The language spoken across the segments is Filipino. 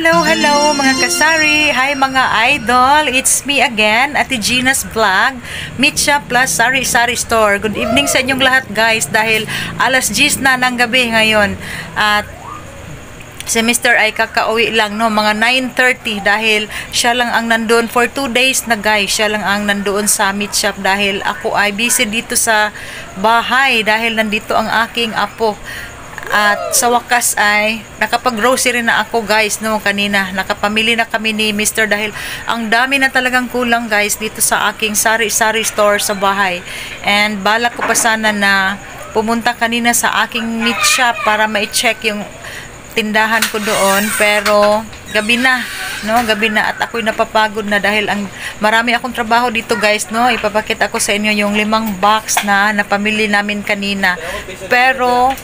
Hello, hello mga kasari! Hi mga idol! It's me again, Ate Gina's Vlog, Mitcha plus Sari Sari Store. Good evening sa inyong lahat guys dahil alas 10 na ng gabi ngayon. At si Mr. ay kakauwi lang, no? Mga 9:30 dahil siya lang ang nandoon for 2 days na guys. Siya lang ang nandoon sa meat shop dahil ako ay busy dito sa bahay dahil nandito ang aking apo. At sa wakas ay nakapag-grocery na ako guys, no, kanina. Nakapamili na kami ni Mr. dahil ang dami na talagang kulang guys dito sa aking sari-sari store sa bahay. And balak ko pa sana na pumunta kanina sa aking meat shop para ma-check yung tindahan ko doon, pero gabi na, no, gabi na at ako'y napapagod na dahil marami akong trabaho dito guys, no. Ipapakita ko sa inyo yung 5 box na napamili namin kanina. Pero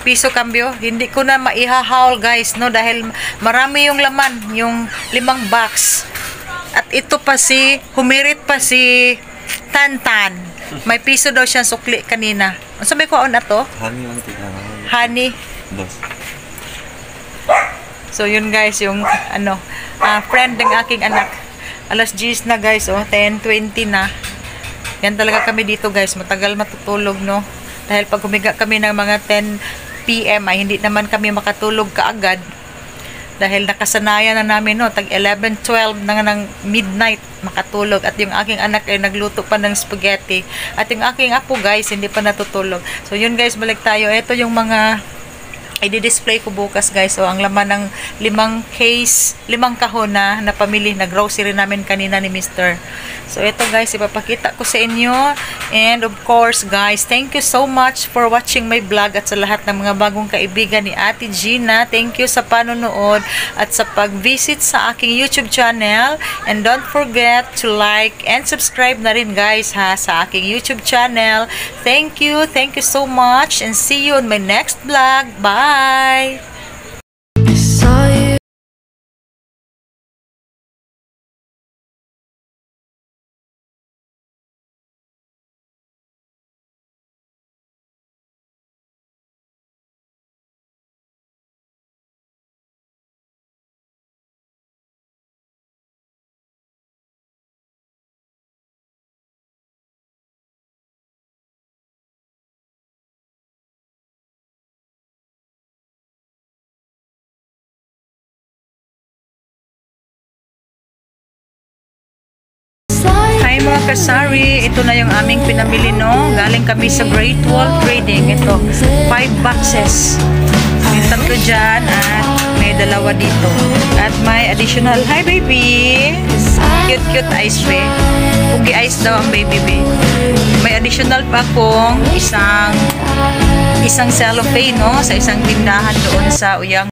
piso cambio, hindi ko na maihahaul guys, no, dahil marami yung laman, yung 5 box. At ito pa humirit pa si Tantan. May piso daw siyang sukli kanina. Ano sabi ko na to? Honey. So yun guys, yung friend ng aking anak. Alas 10 na guys, 10:20 na. Yan talaga kami dito guys, matagal matutulog, no. Dahil pag humiga kami ng mga 10 PM ay hindi naman kami makatulog kaagad. Dahil nakasanayan na namin, no, tag 11, 12 ng midnight makatulog. At yung aking anak ay nagluto pa ng spaghetti. At yung aking apo guys, hindi pa natutulog. So yun guys, balik tayo. Ito yung mga i-display ko bukas guys. So ang laman ng 5 kahon na napamili na grocery namin kanina ni Mr. So ito guys, ipapakita ko sa inyo. And of course guys, thank you so much for watching my vlog at sa lahat ng mga bagong kaibigan ni Ate Gina. Thank you sa panonood at sa pag-visit sa aking YouTube channel. And don't forget to like and subscribe na rin guys sa aking YouTube channel. Thank you so much and see you on my next vlog. Bye! Hi mga kasari, ito na yung aming pinamili, no. Galing kami sa Great Wall Trading. Ito, 5 boxes. May 3 dyan at may 2 dito. At may additional, hi baby! Cute ice be. Pugi ice daw ang baby be. May additional pa akong isang cellophane, no, sa isang tindahan doon sa Uyang.